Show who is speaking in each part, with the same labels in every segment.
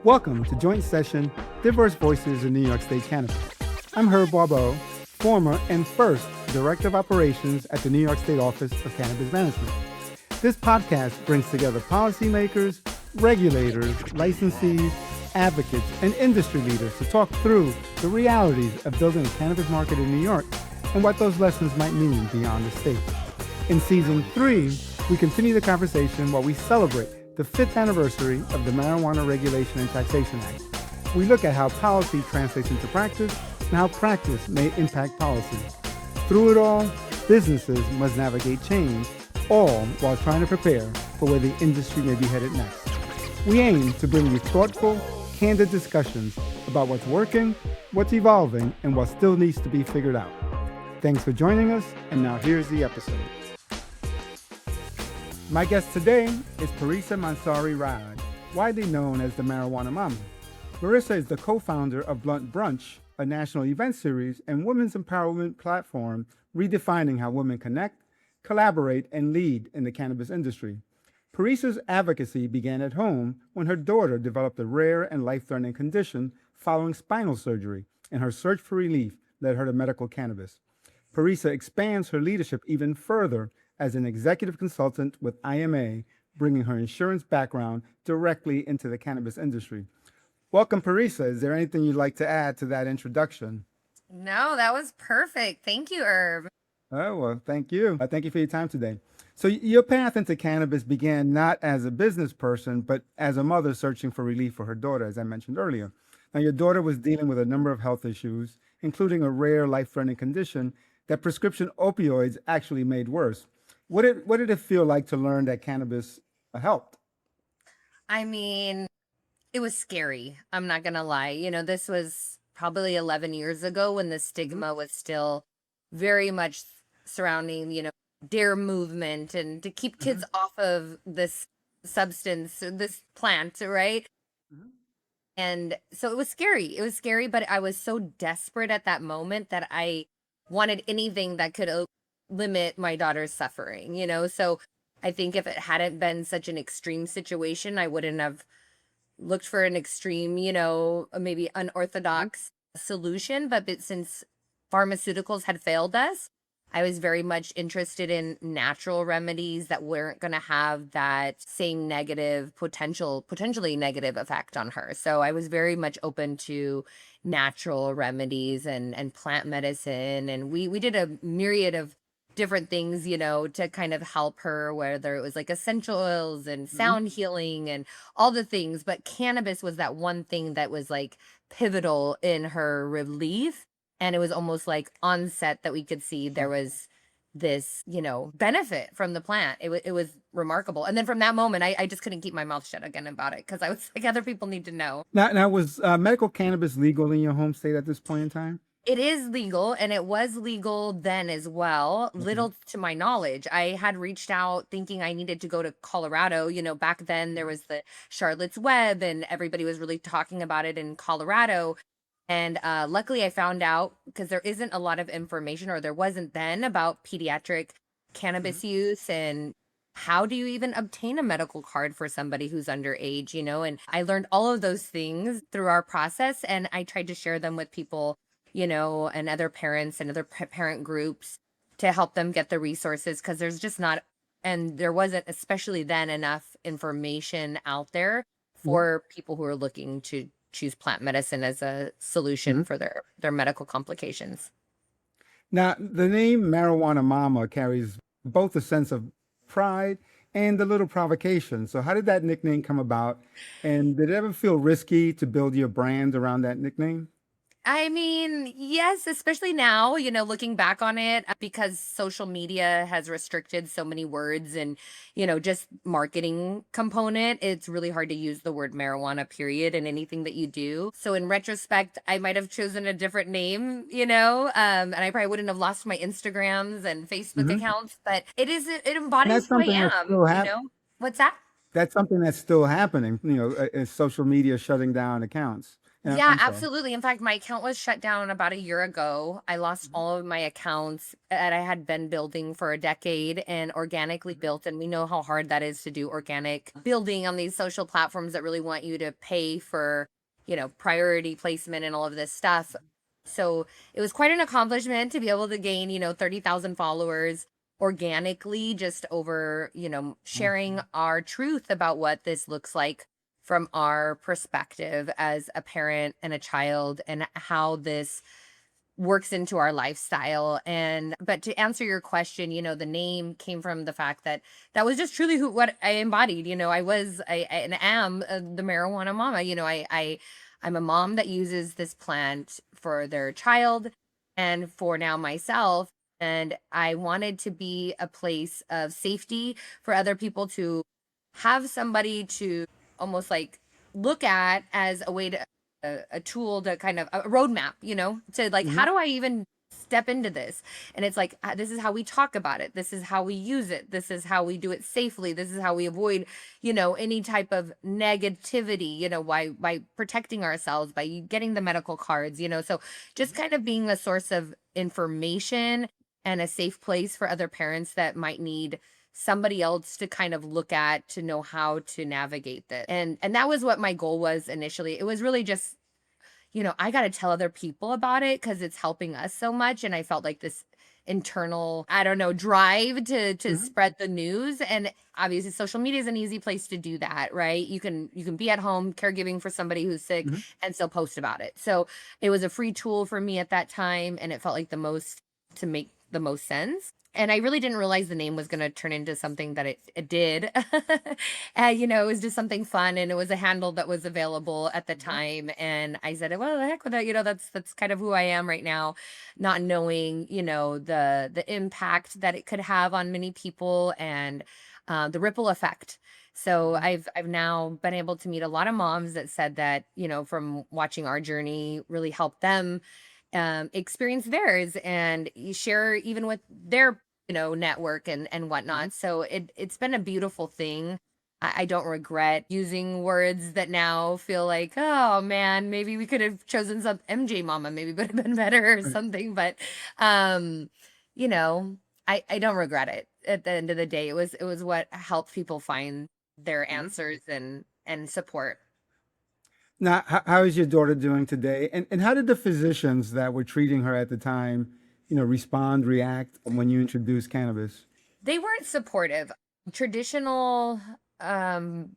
Speaker 1: Welcome to Joint Session, Diverse Voices in New York State Cannabis. I'm Herb Barbot, former and first Director of Operations at the New York State Office of Cannabis Management. This podcast brings together policymakers, regulators, licensees, advocates, and industry leaders to talk through the realities of building a cannabis market in New York and what those lessons might mean beyond the state. In Season 3, we continue the conversation while we celebrate the 5th anniversary of the Marijuana Regulation and Taxation Act. We look at how policy translates into practice and how practice may impact policy. Through it all, businesses must navigate change, all while trying to prepare for where the industry may be headed next. We aim to bring you thoughtful, candid discussions about what's working, what's evolving, and what still needs to be figured out. Thanks for joining us, and now here's the episode. My guest today is Parisa Mansouri-Rad, widely known as the Marijuana Mama. Parisa is the co-founder of Blunt Brunch, a national event series and women's empowerment platform redefining how women connect, collaborate, and lead in the cannabis industry. Parisa's advocacy began at home when her daughter developed a rare and life-threatening condition following spinal surgery, and her search for relief led her to medical cannabis. Parisa expands her leadership even further as an executive consultant with IMA, bringing her insurance background directly into the cannabis industry. Welcome, Parisa. Is there anything you'd like to add to that introduction?
Speaker 2: No, that was perfect. Thank you, Herb.
Speaker 1: Oh, well, thank you. Thank you for your time today. So your path into cannabis began not as a business person, but as a mother searching for relief for her daughter, as I mentioned earlier. Now, your daughter was dealing with a number of health issues, including a rare life-threatening condition that prescription opioids actually made worse. What did it feel like to learn that cannabis helped?
Speaker 2: I mean, it was scary. I'm not going to lie. This was probably 11 years ago when the stigma was still very much surrounding, DARE movement and to keep kids off of this substance, this plant, right? And so it was scary. It was scary, but I was so desperate at that moment that I wanted anything that could limit my daughter's suffering, So I think if it hadn't been such an extreme situation, I wouldn't have looked for an extreme, maybe unorthodox solution. But since pharmaceuticals had failed us, I was very much interested in natural remedies that weren't going to have that same potentially negative effect on her. So I was very much open to natural remedies and plant medicine. And we did a myriad of different things, to kind of help her, whether it was like essential oils and sound healing and all the things. But cannabis was that one thing that was like pivotal in her relief. And it was almost like on set that we could see there was this, benefit from the plant. It was remarkable. And then from that moment, I just couldn't keep my mouth shut again about it because I was like, other people need to know.
Speaker 1: Now was medical cannabis legal in your home state at this point in time?
Speaker 2: It is legal, and it was legal then as well. Little to my knowledge. I had reached out thinking I needed to go to Colorado. Back then there was the Charlotte's Web, and everybody was really talking about it in Colorado. And luckily I found out, because there isn't a lot of information, or there wasn't then, about pediatric cannabis use and how do you even obtain a medical card for somebody who's underage, and I learned all of those things through our process, and I tried to share them with people, and other parents and other parent groups to help them get the resources, because there's just not, and there wasn't, especially then, enough information out there for people who are looking to choose plant medicine as a solution for their medical complications.
Speaker 1: Now, the name Marijuana Mama carries both a sense of pride and a little provocation. So how did that nickname come about? And did it ever feel risky to build your brand around that nickname?
Speaker 2: I mean, yes, especially now, looking back on it, because social media has restricted so many words and, just marketing component, it's really hard to use the word marijuana, period, in anything that you do. So in retrospect, I might have chosen a different name, and I probably wouldn't have lost my Instagrams and Facebook accounts, but it
Speaker 1: And
Speaker 2: embodies
Speaker 1: that's
Speaker 2: who I
Speaker 1: something that's
Speaker 2: am,
Speaker 1: still happening.
Speaker 2: What's that?
Speaker 1: That's something that's still happening, is social media shutting down accounts.
Speaker 2: Yeah,
Speaker 1: I'm sorry.
Speaker 2: absolutely. In fact, my account was shut down about a year ago. I lost
Speaker 1: Mhm.
Speaker 2: all of my accounts that I had been building for a decade and organically
Speaker 1: Mhm.
Speaker 2: built. And we know how hard that is to do organic building on these social platforms that really want you to pay for, priority placement and all of this stuff. So it was quite an accomplishment to be able to gain, 30,000 followers organically just over, sharing
Speaker 1: Awesome.
Speaker 2: our truth about what this looks like from our perspective as a parent and a child and how this works into our lifestyle. And but to answer your question, the name came from the fact that that was just truly what I embodied. I and am the marijuana mama. I'm a mom that uses this plant for their child and for now myself. And I wanted to be a place of safety for other people to have somebody to almost like look at as a way to a tool to kind of a roadmap, to like, how
Speaker 1: Mhm.
Speaker 2: do I even step into this? And it's like, this is how we talk about it. This is how we use it. This is how we do it safely. This is how we avoid, any type of negativity, by protecting ourselves, by getting the medical cards, so just kind of being a source of information and a safe place for other parents that might need somebody else to kind of look at to know how to navigate that. And that was what my goal was initially. It was really just, I got to tell other people about it cuz it's helping us so much and I felt like this internal, I don't know, drive to
Speaker 1: Mhm.
Speaker 2: spread the news. And obviously social media is an easy place to do that, right? You can be at home caregiving for somebody who's sick
Speaker 1: Mhm.
Speaker 2: and still post about it. So it was a free tool for me at that time and it felt like the most to make the most sense. And I really didn't realize the name was going to turn into something that it did. It was just something fun and it was a handle that was available at the
Speaker 1: Mhm.
Speaker 2: time. And I said, well, the heck with that. That's kind of who I am right now, not knowing, the impact that it could have on many people and the ripple effect. So
Speaker 1: Mhm.
Speaker 2: I've now been able to meet a lot of moms that said that, from watching our journey really helped them experience theirs and you share even with their network and
Speaker 1: Mhm.
Speaker 2: whatnot. So it's been a beautiful thing. I don't regret using words that now feel like, oh man, maybe we could have chosen some MJ Mama, maybe would have been better or
Speaker 1: Right.
Speaker 2: something. But um, you know, I don't regret it. At the end of the day, it was what helped people find their
Speaker 1: Mhm.
Speaker 2: answers and support.
Speaker 1: Now, how is your daughter doing today? And how did the physicians that were treating her at the time, respond, react when you introduced cannabis?
Speaker 2: They weren't supportive. Traditional um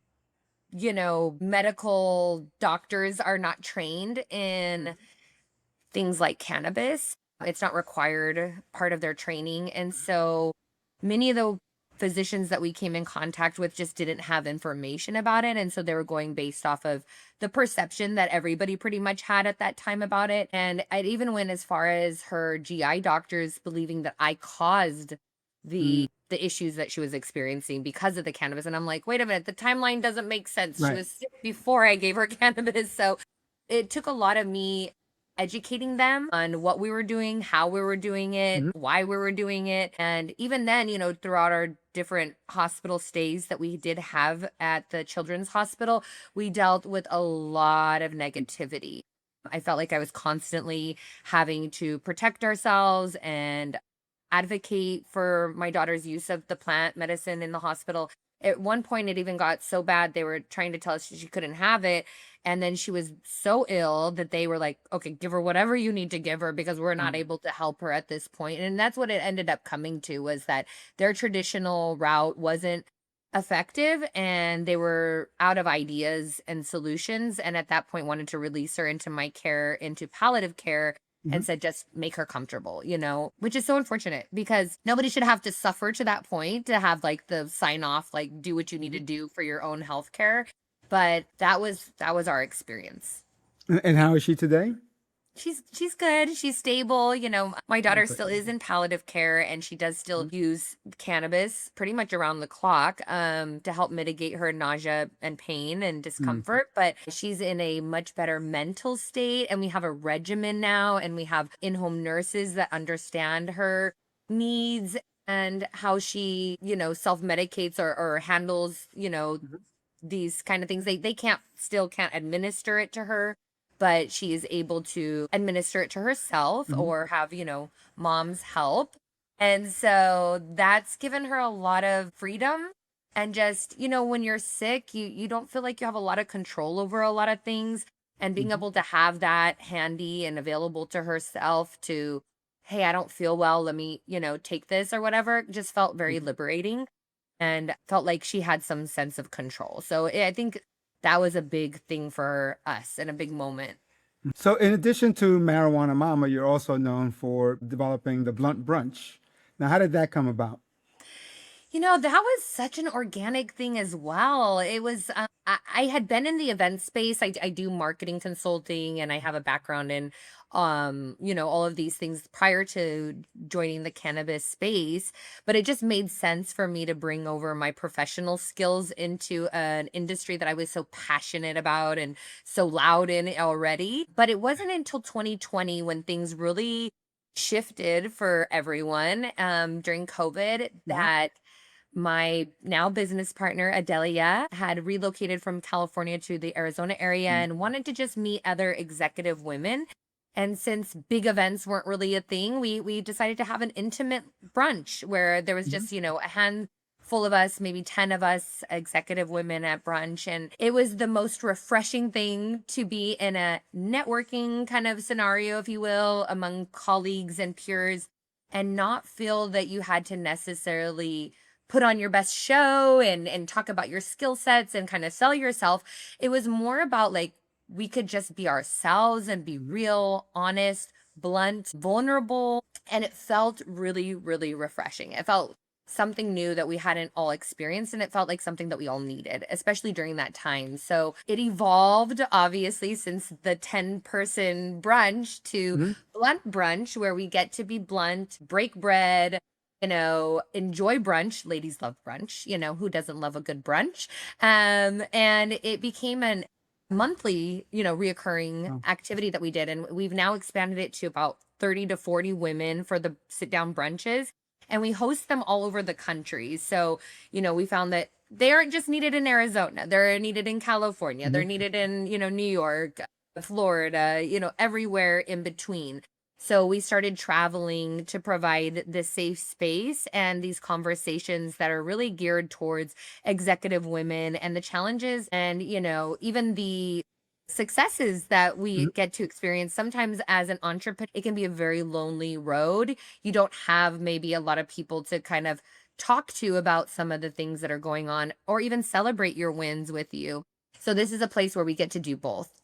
Speaker 2: medical doctors are not trained in
Speaker 1: Mhm.
Speaker 2: things like cannabis. It's not required part of their training. And so many of the physicians that we came in contact with just didn't have information about it. And so they were going based off of the perception that everybody pretty much had at that time about it. And it even went as far as her GI doctors believing that I caused
Speaker 1: Mm.
Speaker 2: the issues that she was experiencing because of the cannabis. And I'm like, wait a minute, the timeline doesn't make sense. She
Speaker 1: Right.
Speaker 2: was sick before I gave her cannabis. So it took a lot of me educating them on what we were doing, how we were doing it,
Speaker 1: Mhm.
Speaker 2: why we were doing it. And even then, throughout our different hospital stays that we did have at the children's hospital, we dealt with a lot of negativity. I felt like I was constantly having to protect ourselves and advocate for my daughter's use of the plant medicine in the hospital. At one point, it even got so bad they were trying to tell us she couldn't have it. And then she was so ill that they were like, okay, give her whatever you need to give her because we're not
Speaker 1: Mm.
Speaker 2: able to help her at this point. And that's what it ended up coming to was that their traditional route wasn't effective and they were out of ideas and solutions. And at that point, wanted to release her into my care, into palliative care
Speaker 1: Mhm.
Speaker 2: and said, just make her comfortable, which is so unfortunate because nobody should have to suffer to that point to have like the sign off, like do what you need to
Speaker 1: Mhm.
Speaker 2: do for your own health care. But that was our experience.
Speaker 1: And how is she today?
Speaker 2: She's good. She's stable. My
Speaker 1: Oh,
Speaker 2: daughter
Speaker 1: great.
Speaker 2: still is in palliative care and she does still
Speaker 1: Mhm.
Speaker 2: use cannabis pretty much around the clock to help mitigate her nausea and pain and
Speaker 1: Mm.
Speaker 2: discomfort. But she's in a much better mental state and we have a regimen now and we have in-home nurses that understand her needs and how she, self-medicates or handles,
Speaker 1: Mhm.
Speaker 2: these kind of things. They can't administer it to her but she is able to administer it to herself
Speaker 1: Hmm.
Speaker 2: or have, mom's help. And so that's given her a lot of freedom. And just, when you're sick, you don't feel like you have a lot of control over a lot of things. And being
Speaker 1: Hmm.
Speaker 2: able to have that handy and available to herself to, hey, I don't feel well, let me, take this or whatever, just felt very liberating and felt like she had some sense of control. So I think that was a big thing for us and a big moment.
Speaker 1: So, in addition to Marijuana Mama, you're also known for developing the Blunt Brunch. Now, how did that come about?
Speaker 2: That was such an organic thing as well. It was, I had been in the event space. I do marketing consulting and I have a background in, all of these things prior to joining the cannabis space. But it just made sense for me to bring over my professional skills into an industry that I was so passionate about and so loud in already. But it wasn't until 2020 when things really shifted for everyone during COVID
Speaker 1: Hmm.
Speaker 2: that my now business partner, Adelia, had relocated from California to the Arizona area and wanted to just meet other executive women. And since big events weren't really a thing, we decided to have an intimate brunch where there was
Speaker 1: Hmm.
Speaker 2: just, a handful of us, maybe 10 of us executive women at brunch. And it was the most refreshing thing to be in a networking kind of scenario, if you will, among colleagues and peers and not feel that you had to necessarily put on your best show and talk about your skill sets and kind of sell yourself. It was more about like we could just be ourselves and be real, honest, blunt, vulnerable, and it felt really really refreshing. It felt something new that we hadn't all experienced and it felt like something that we all needed, especially during that time. So it evolved obviously since the 10-person brunch to
Speaker 1: Hmm.
Speaker 2: Blunt Brunch, where we get to be blunt, break bread, enjoy brunch. Ladies love brunch. Who doesn't love a good brunch? And it became an monthly, reoccurring
Speaker 1: Oh.
Speaker 2: activity that we did. And we've now expanded it to about 30 to 40 women for the sit down brunches. And we host them all over the country. So, we found that they aren't just needed in Arizona. They're needed in California. They're
Speaker 1: Hmm.
Speaker 2: needed in, New York, Florida, everywhere in between. So we started traveling to provide this safe space and these conversations that are really geared towards executive women and the challenges and, even the successes that we
Speaker 1: Hmm.
Speaker 2: get to experience. Sometimes as an entrepreneur, it can be a very lonely road. You don't have maybe a lot of people to kind of talk to about some of the things that are going on or even celebrate your wins with you. So this is a place where we get to do both.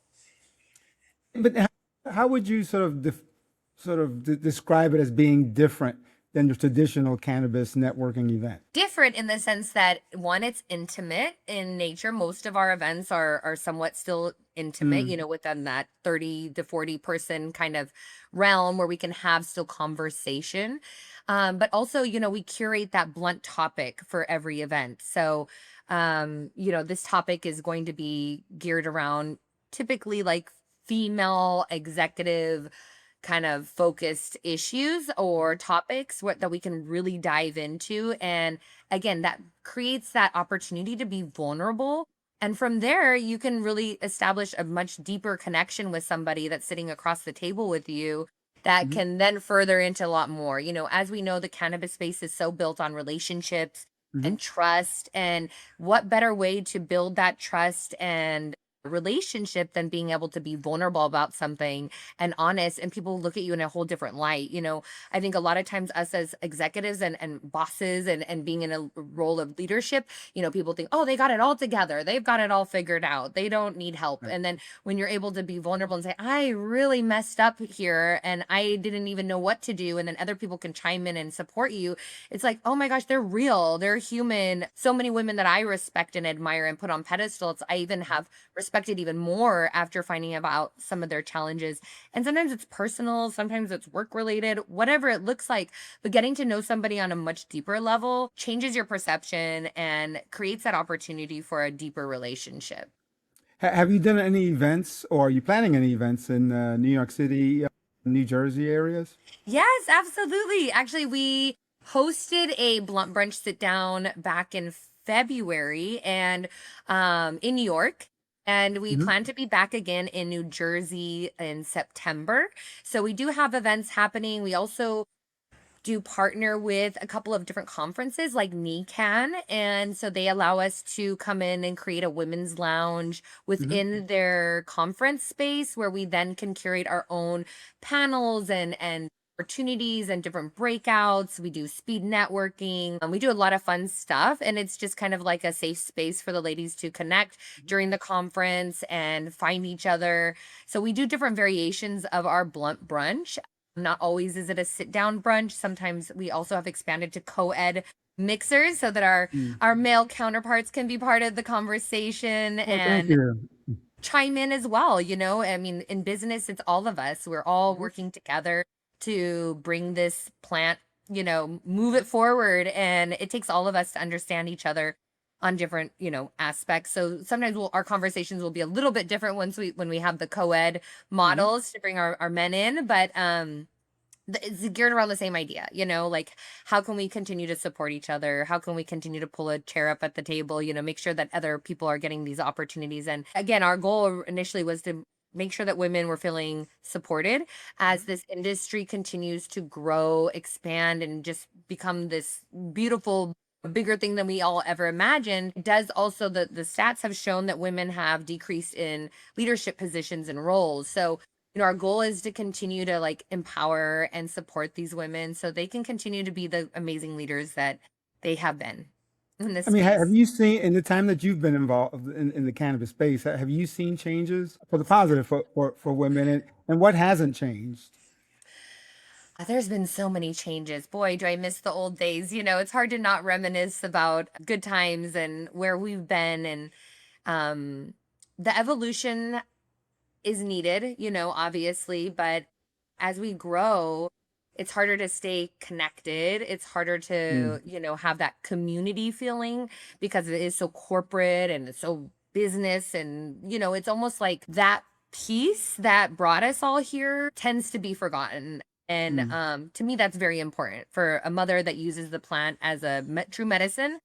Speaker 1: But how would you describe it as being different than your traditional cannabis networking event?
Speaker 2: Different in the sense that one, it's intimate in nature. Most of our events are somewhat still intimate,
Speaker 1: Mm.
Speaker 2: within that 30 to 40 person kind of realm where we can have still conversation. But also, we curate that blunt topic for every event. So, this topic is going to be geared around typically like female executive kind of focused issues or topics that we can really dive into. And again, that creates that opportunity to be vulnerable. And from there, you can really establish a much deeper connection with somebody that's sitting across the table with you that
Speaker 1: Mhm.
Speaker 2: can then further into a lot more. As we know, the cannabis space is so built on relationships
Speaker 1: Mhm.
Speaker 2: and trust. And what better way to build that trust and relationship than being able to be vulnerable about something and honest and people look at you in a whole different light. I think a lot of times us as executives and bosses and being in a role of leadership, people think, oh, they got it all together, they've got it all figured out, they don't need help.
Speaker 1: Right.
Speaker 2: And then when you're able to be vulnerable and say, I really messed up here and I didn't even know what to do, and then other people can chime in and support you, it's like, oh my gosh, they're real, they're human. So many women that I respect and admire and put on pedestals, I even have respected even more after finding about some of their challenges. And sometimes it's personal, sometimes it's work related, whatever it looks like. But getting to know somebody on a much deeper level changes your perception and creates that opportunity for a deeper relationship.
Speaker 1: Have you done any events, or are you planning any events in New York City, New Jersey areas?
Speaker 2: Yes, absolutely. Actually, we hosted a Blunt Brunch sit down back in February and in New York. And we
Speaker 1: Mhm.
Speaker 2: plan to be back again in New Jersey in September. So we do have events happening. We also do partner with a couple of different conferences like NECAN. And so they allow us to come in and create a women's lounge
Speaker 1: Mhm.
Speaker 2: within their conference space where we then can curate our own panels and opportunities and different breakouts. We do speed networking. We do a lot of fun stuff. And it's just kind of like a safe space for the ladies to connect during the conference and find each other. So we do different variations of our Blunt Brunch. Not always is it a sit down brunch. Sometimes we also have expanded to co-ed mixers so that
Speaker 1: Mm.
Speaker 2: our male counterparts can be part of the conversation
Speaker 1: Oh, thank
Speaker 2: and
Speaker 1: you.
Speaker 2: chime in as well. I mean, in business, it's all of us. We're all
Speaker 1: Mhm.
Speaker 2: working together to bring this plant, move it forward. And it takes all of us to understand each other on different, aspects. So sometimes our conversations will be a little bit different when we have the co-ed
Speaker 1: Mhm.
Speaker 2: models to bring our men in, but it's geared around the same idea, like how can we continue to support each other? How can we continue to pull a chair up at the table, make sure that other people are getting these opportunities? And again, our goal initially was to make sure that women were feeling supported as
Speaker 1: Mhm.
Speaker 2: this industry continues to grow, expand, and just become this beautiful bigger thing than we all ever imagined. It does also, the stats have shown that women have decreased in leadership positions and roles. So our goal is to continue to like empower and support these women so they can continue to be the amazing leaders that they have been in this
Speaker 1: I mean, have
Speaker 2: space.
Speaker 1: you seen in the time that you've been involved in the cannabis space, have you seen changes for the positive for women, and what hasn't changed?
Speaker 2: There's been so many changes. Boy, do I miss the old days. It's hard to not reminisce about good times and where we've been. And um, the evolution is needed, obviously, but as we grow, it's harder to stay connected. It's harder
Speaker 1: Mm.
Speaker 2: to, have that community feeling because it is so corporate and it's so business. And, it's almost like that piece that brought us all here tends to be forgotten. And
Speaker 1: Mm.
Speaker 2: to me, that's very important for a mother that uses the plant as a true medicine.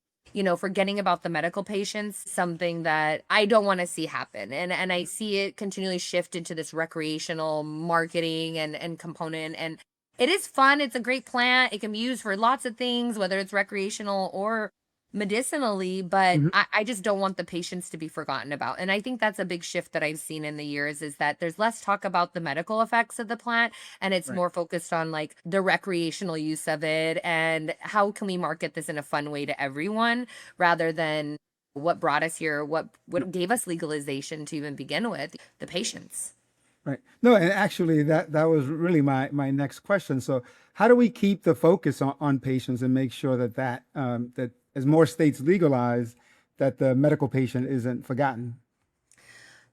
Speaker 2: Forgetting about the medical patients, something that I don't want to see happen. And I see it continually shift into this recreational marketing and component. And it is fun. It's a great plant. It can be used for lots of things, whether it's recreational or medicinally, but
Speaker 1: Mhm.
Speaker 2: I just don't want the patients to be forgotten about. And I think that's a big shift that I've seen in the years is that there's less talk about the medical effects of the plant and it's
Speaker 1: Right.
Speaker 2: more focused on like the recreational use of it and how can we market this in a fun way to everyone rather than what brought us here, what gave us legalization to even begin with, the patients.
Speaker 1: Right. No, and actually that was really my next question. So how do we keep the focus on patients and make sure that as more states legalize, that the medical patient isn't forgotten?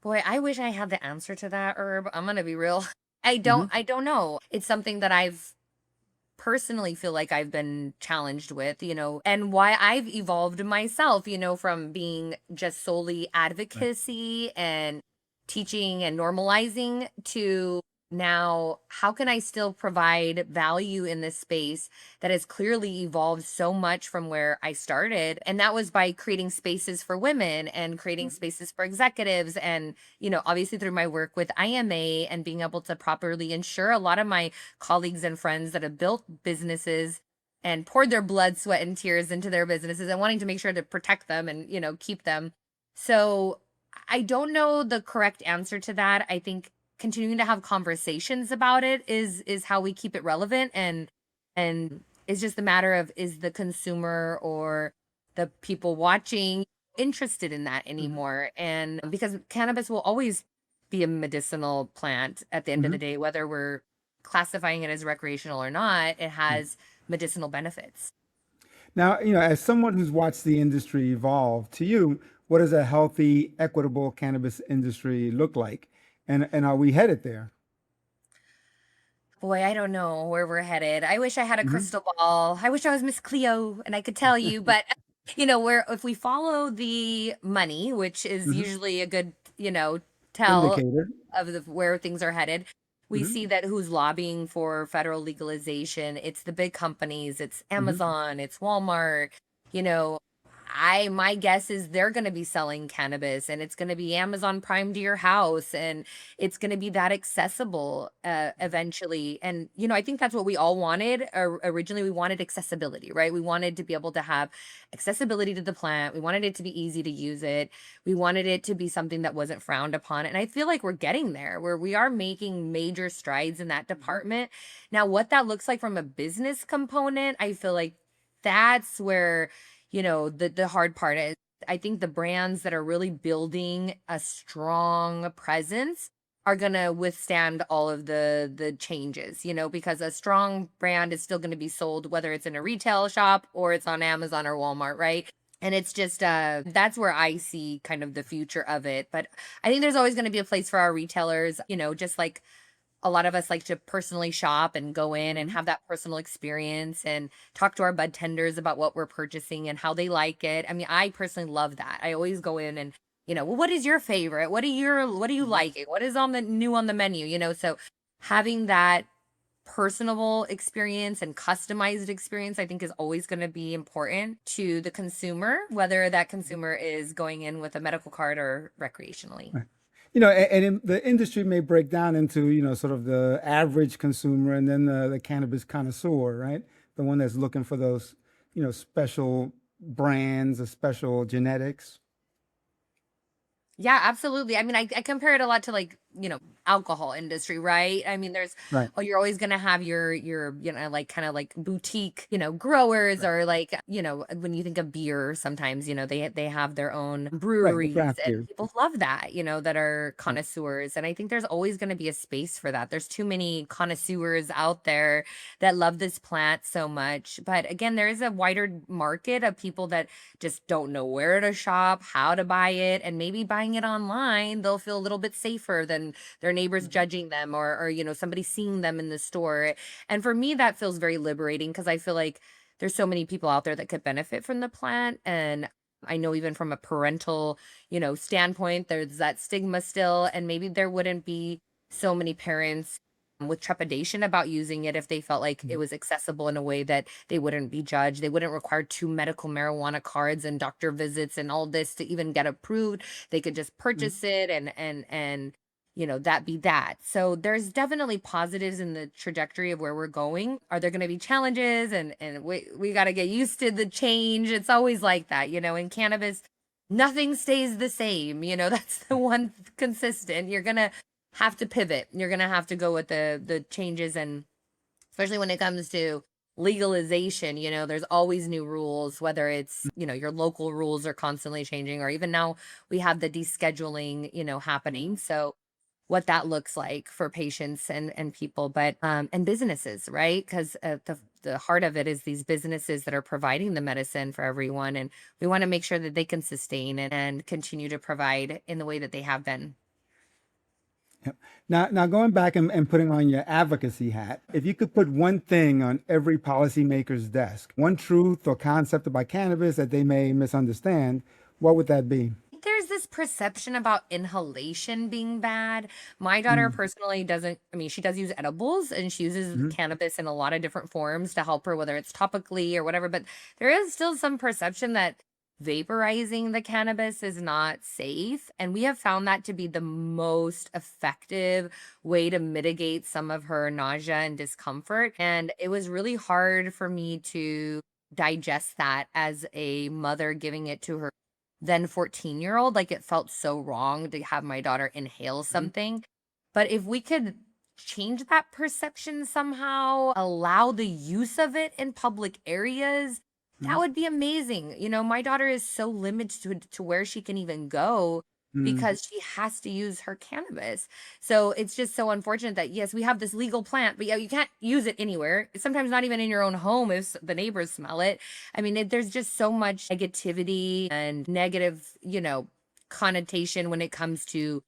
Speaker 2: Boy, I wish I had the answer to that, Herb. I'm gonna be real. I don't
Speaker 1: Hmm.
Speaker 2: I don't know. It's something that I've personally feel like I've been challenged with, and why I've evolved myself, from being just solely
Speaker 1: Right.
Speaker 2: advocacy and teaching and normalizing to now, how can I still provide value in this space that has clearly evolved so much from where I started? And that was by creating spaces for women and creating spaces for executives and, obviously through my work with IMA and being able to properly ensure a lot of my colleagues and friends that have built businesses and poured their blood, sweat, and tears into their businesses and wanting to make sure to protect them and, keep them. So I don't know the correct answer to that. I think continuing to have conversations about it is how we keep it relevant and it's just a matter of is the consumer or the people watching interested in that
Speaker 1: Hmm.
Speaker 2: anymore? And because cannabis will always be a medicinal plant at the end of the
Speaker 1: Hmm.
Speaker 2: day, whether we're classifying it as recreational or not, it
Speaker 1: Right.
Speaker 2: has medicinal benefits.
Speaker 1: Now, as someone who's watched the industry evolve, to you, what does a healthy, equitable cannabis industry look like? And are we headed there?
Speaker 2: Boy, I don't know where we're headed. I wish I had a
Speaker 1: Hmm.
Speaker 2: crystal ball. I wish I was Miss Cleo and I could tell you, but where if we follow the money, which is
Speaker 1: Hmm.
Speaker 2: usually a good, tell
Speaker 1: Indicator.
Speaker 2: of where things are headed, we
Speaker 1: Hmm.
Speaker 2: see that who's lobbying for federal legalization, it's the big companies, it's
Speaker 1: Hmm.
Speaker 2: Amazon, it's Walmart, you know, my guess is they're going to be selling cannabis, and it's going to be Amazon Prime to your house, and it's going to be that accessible eventually. And I think that's what we all wanted. Originally we wanted accessibility, right? We wanted to be able to have accessibility to the plant. We wanted it to be easy to use it. We wanted it to be something that wasn't frowned upon. And I feel like we're getting there, where we are making major strides in that department. Now, what that looks like from a business component, I feel like that's where, the hard part is. I think the brands that are really building a strong presence are going to withstand all of the changes, because a strong brand is still going to be sold whether it's in a retail shop or it's on Amazon or Walmart, right? And it's just that's where I see kind of the future of it. But I think there's always going to be a place for our retailers, just like a lot of us like to personally shop and go in and have that personal experience and talk to our bud tenders about what we're purchasing and how they like it. I mean, I personally love that. I always go in and, well, what is your favorite? What do you like? What is on the new on the menu? So having that personable experience and customized experience, I think, is always going to be important to the consumer, whether that consumer is going in with a medical card or recreationally.
Speaker 1: Right. The industry may break down into, sort of the average consumer and then the cannabis connoisseur, right? The one that's looking for those, special brands or special genetics.
Speaker 2: Yeah, absolutely. I mean, I compare it a lot to, like, alcohol industry, right? I mean,
Speaker 1: Right.
Speaker 2: you're always going to have your, like kind of like boutique, growers,
Speaker 1: Right.
Speaker 2: or like, when you think of beer, sometimes, they have their own
Speaker 1: Right. The
Speaker 2: breweries,
Speaker 1: craft
Speaker 2: and
Speaker 1: beers.
Speaker 2: people love that, that are
Speaker 1: Right.
Speaker 2: connoisseurs. And I think there's always going to be a space for that. There's too many connoisseurs out there that love this plant so much. But again, there is a wider market of people that just don't know where to shop, how to buy it, and maybe buying it online, they'll feel a little bit safer than their neighbors
Speaker 1: Mhm.
Speaker 2: judging them, or somebody seeing them in the store. And for me, that feels very liberating, because I feel like there's so many people out there that could benefit from the plant. And I know even from a parental, standpoint, there's that stigma still, and maybe there wouldn't be so many parents with trepidation about using it if they felt like it
Speaker 1: Mhm.
Speaker 2: was accessible in a way that they wouldn't be judged. They wouldn't require 2 medical marijuana cards and doctor visits and all this to even get approved. They could just
Speaker 1: Mhm.
Speaker 2: purchase it, and that be that. So there's definitely positives in the trajectory of where we're going. Are there going to be challenges, and we got to get used to the change? It's always like that, in cannabis. Nothing stays the same. That's the one consistent. You're going to have to pivot. You're going to have to go with the changes, and especially when it comes to legalization, there's always new rules, whether it's, your local rules are constantly changing, or even now we have the descheduling, happening. So what that looks like for patients and people, but and businesses, right? Because the heart of it is these businesses that are providing the medicine for everyone, and we want to make sure that they can sustain it and continue to provide in the way that they have been.
Speaker 1: Yep. Now going back and putting on your advocacy hat, if you could put one thing on every policymaker's desk, one truth or concept about cannabis that they may misunderstand, what would that be?
Speaker 2: There's this perception about inhalation being bad. My daughter
Speaker 1: Mm.
Speaker 2: personally doesn't, I mean, she does use edibles, and she uses
Speaker 1: Mhm.
Speaker 2: cannabis in a lot of different forms to help her, whether it's topically or whatever. But there is still some perception that vaporizing the cannabis is not safe. And we have found that to be the most effective way to mitigate some of her nausea and discomfort. And it was really hard for me to digest that as a mother giving it to her then 14-year-old. Like, it felt so wrong to have my daughter inhale
Speaker 1: Mhm.
Speaker 2: something. But if we could change that perception somehow, allow the use of it in public areas, that
Speaker 1: Mhm.
Speaker 2: would be amazing. My daughter is so limited to where she can even go
Speaker 1: Mhm.
Speaker 2: because she has to use her cannabis. So it's just so unfortunate that, yes, we have this legal plant, but yeah, you can't use it anywhere. It's sometimes not even in your own home if the neighbors smell it. I mean, there's just so much negativity and negative, connotation when it comes to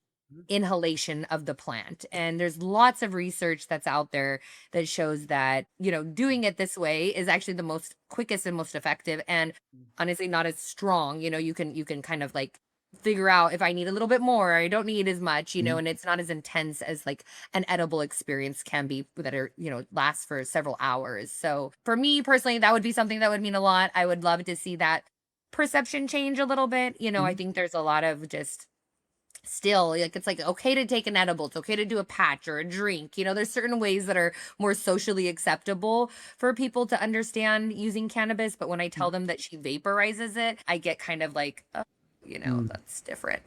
Speaker 2: inhalation of the plant. And there's lots of research that's out there that shows that, doing it this way is actually the most quickest and most effective, and honestly not as strong. You can kind of like figure out if I need a little bit more, or I don't need as much,
Speaker 1: Mhm.
Speaker 2: and it's not as intense as like an edible experience can be, that are, lasts for several hours. So for me personally, that would be something that would mean a lot. I would love to see that perception change a little bit. I
Speaker 1: Mhm.
Speaker 2: think there's a lot of just still like it's like okay to take an edible, it's okay to do a patch or a drink. There's certain ways that are more socially acceptable for people to understand using cannabis, but when I tell them that she vaporizes it, I get kind of like, oh,
Speaker 1: Mm.
Speaker 2: that's different.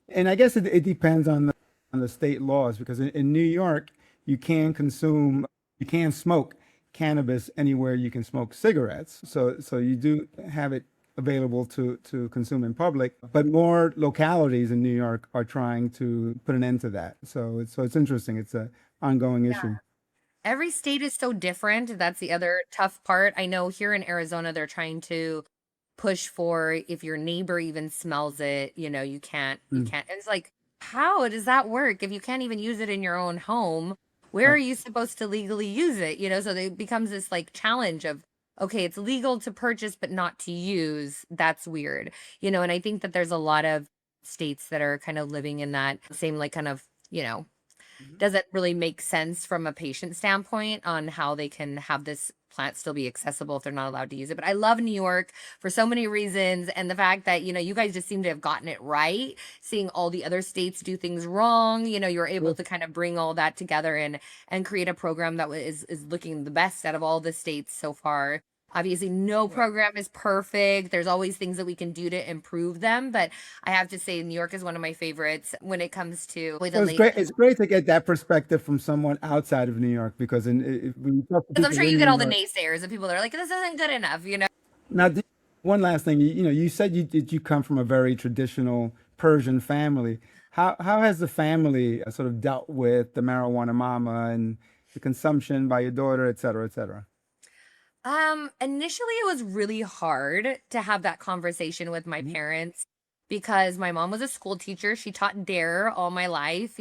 Speaker 1: And I guess it depends on the state laws because in New York you can consume you can smoke cannabis anywhere you can smoke cigarettes. So you do have it available to consume in public, but more localities in New York are trying to put an end to that. So it's interesting. It's a ongoing
Speaker 2: Yeah.
Speaker 1: issue.
Speaker 2: Every state is so different. That's the other tough part. I know here in Arizona, they're trying to push for if your neighbor even smells it, you
Speaker 1: Mm.
Speaker 2: can't. And it's like, how does that work? If you can't even use it in your own home, where are
Speaker 1: Right.
Speaker 2: you supposed to legally use it? So it becomes this like challenge of, okay, it's legal to purchase, but not to use. That's weird. And I think that there's a lot of states that are kind of living in that same, like, kind of,
Speaker 1: Mhm.
Speaker 2: doesn't really make sense from a patient standpoint on how they can have this plant still be accessible if they're not allowed to use it. But I love New York for so many reasons. And the fact that, you guys just seem to have gotten it right, seeing all the other states do things wrong, you're able
Speaker 1: Sure.
Speaker 2: to kind of bring all that together and create a program that is looking the best out of all the states so far. Obviously, no
Speaker 1: Right.
Speaker 2: program is perfect. There's always things that we can do to improve them. But I have to say, New York is one of my favorites when it comes to with
Speaker 1: So
Speaker 2: the
Speaker 1: it's
Speaker 2: late.
Speaker 1: great. It's great to get that perspective from someone outside of New York because when you talk to
Speaker 2: Because I'm
Speaker 1: people
Speaker 2: sure you
Speaker 1: in
Speaker 2: get
Speaker 1: New
Speaker 2: all the
Speaker 1: York.
Speaker 2: naysayers and people that are like, this isn't good enough.
Speaker 1: Now, one last thing, you said you come from a very traditional Persian family. How has the family sort of dealt with the marijuana mama and the consumption by your daughter, et cetera, et cetera?
Speaker 2: Initially it was really hard to have that conversation with my
Speaker 1: Mhm.
Speaker 2: parents because my mom was a school teacher. She taught dare all my life.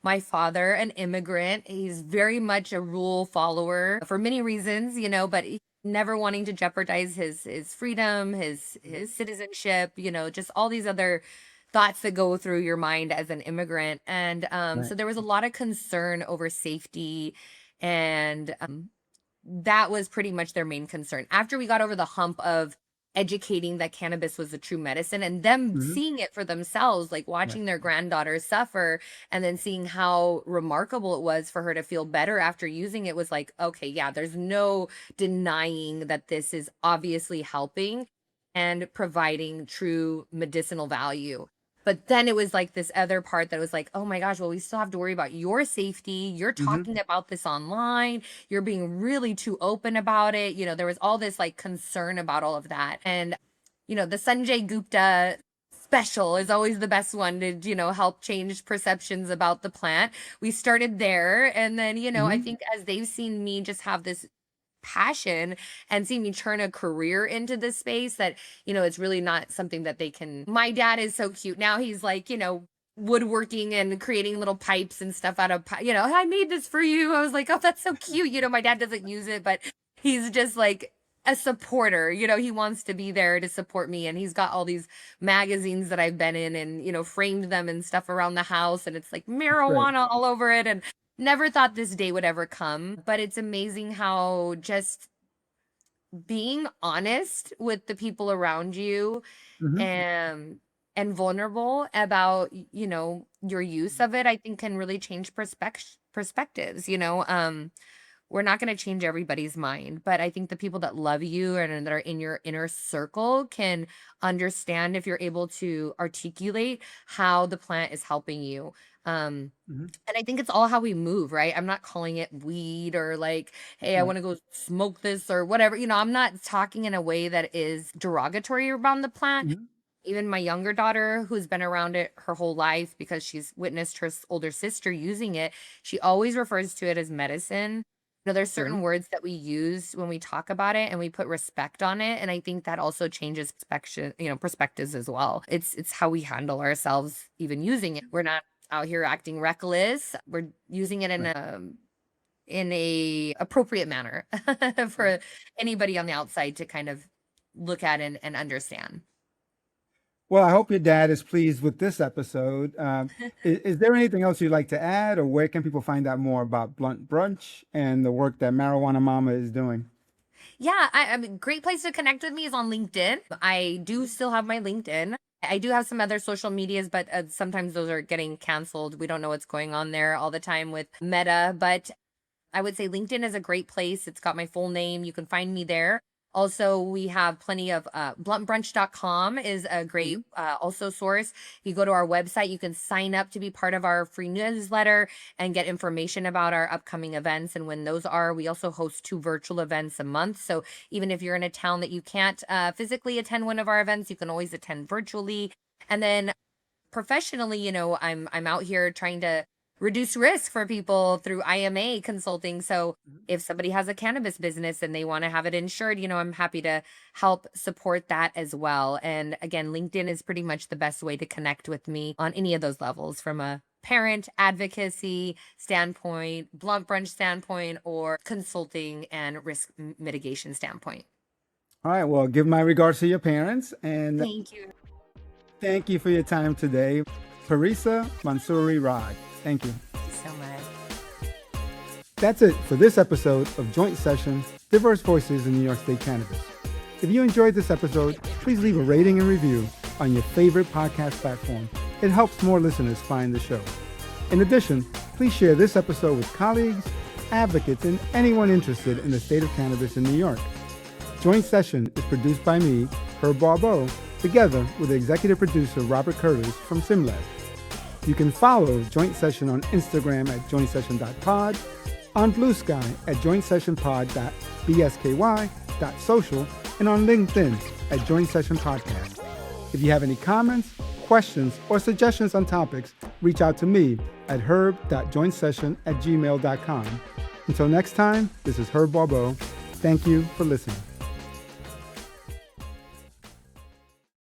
Speaker 2: My father, an immigrant, he's very much a rule follower for many reasons, but never wanting to jeopardize his freedom, his
Speaker 1: Mhm.
Speaker 2: citizenship, just all these other thoughts that go through your mind as an immigrant. And
Speaker 1: Right.
Speaker 2: so there was a lot of concern over safety and that was pretty much their main concern. After we got over the hump of educating that cannabis was a true medicine and them
Speaker 1: Hmm.
Speaker 2: seeing it for themselves, like
Speaker 1: Right.
Speaker 2: watching their granddaughter suffer and then seeing how remarkable it was for her to feel better after using it was like, okay, yeah, there's no denying that this is obviously helping and providing true medicinal value. But then it was like this other part that was like, oh my gosh, well, we still have to worry about your safety. You're
Speaker 1: Hmm.
Speaker 2: talking about this online, you're being really too open about it. There was all this like concern about all of that. And, the Sanjay Gupta special is always the best one to, help change perceptions about the plant. We started there. And then, I
Speaker 1: Hmm.
Speaker 2: think as they've seen me just have this passion and see me turn a career into this space that, it's really not something that they can. My dad is so cute. Now he's like, woodworking and creating little pipes and stuff out of, I made this for you. I was like, oh, that's so cute. My dad doesn't use it, but he's just like a supporter. He wants to be there to support me. And he's got all these magazines that I've been in and, framed them and stuff around the house. And it's like
Speaker 1: That's great.
Speaker 2: marijuana all over it. And never thought this day would ever come, but it's amazing how just being honest with the people around you
Speaker 1: Hmm.
Speaker 2: and vulnerable about your use of it, I think can really change perspectives. We're not going to change everybody's mind, but I think the people that love you and that are in your inner circle can understand if you're able to articulate how the plant is helping you. um
Speaker 1: Hmm.
Speaker 2: and I think it's all how we move, right? I'm not calling it weed or like, hey, I
Speaker 1: Right.
Speaker 2: want to go smoke this or whatever. I'm not talking in a way that is derogatory around the plant.
Speaker 1: Hmm.
Speaker 2: Even my younger daughter, who's been around it her whole life because she's witnessed her older sister using it, she always refers to it as medicine. There's certain
Speaker 1: Sure.
Speaker 2: words that we use when we talk about it and we put respect on it. And I think that also changes perspectives as well. It's how we handle ourselves even using it. We're not out here acting reckless. We're using it in
Speaker 1: Right.
Speaker 2: a appropriate manner
Speaker 1: Right.
Speaker 2: for anybody on the outside to kind of look at and understand.
Speaker 1: Well, I hope your dad is pleased with this episode. Is there anything else you'd like to add, or where can people find out more about Blunt Brunch and the work that Marijuana Mama is doing?
Speaker 2: Yeah, I mean, great place to connect with me is on LinkedIn. I do still have my LinkedIn. I do have some other social medias, but sometimes those are getting canceled. We don't know what's going on there all the time with Meta, but I would say LinkedIn is a great place. It's got my full name. You can find me there. Also, we have plenty of bluntbrunch.com is a great also source. You go to our website, you can sign up to be part of our free newsletter and get information about our upcoming events and when those are. We also host 2 virtual events a month. So even if you're in a town that you can't physically attend one of our events, you can always attend virtually. And then professionally, I'm out here trying to reduce risk for people through IMA consulting. So if somebody has a cannabis business and they want to have it insured, I'm happy to help support that as well. And again, LinkedIn is pretty much the best way to connect with me on any of those levels, from a parent advocacy standpoint, Blunt Brunch standpoint, or consulting and risk mitigation standpoint.
Speaker 1: All right. Well, give my regards to your parents, and
Speaker 2: Thank you.
Speaker 1: thank you for your time today. Parisa Mansouri-Rad. Thank you.
Speaker 2: Thank you so much.
Speaker 1: That's it for this episode of Joint Session, Diverse Voices in New York State Cannabis. If you enjoyed this episode, please leave a rating and review on your favorite podcast platform. It helps more listeners find the show. In addition, please share this episode with colleagues, advocates, and anyone interested in the state of cannabis in New York. Joint Session is produced by me, Herb Barbot, together with executive producer Robert Curtis from SimLab. You can follow Joint Session on Instagram at jointsession.pod, on Blue Sky at jointsessionpod.bsky.social, and on LinkedIn at Joint Session Podcast. If you have any comments, questions, or suggestions on topics, reach out to me at herb.jointsession@gmail.com. Until next time, this is Herb Barbot. Thank you for listening.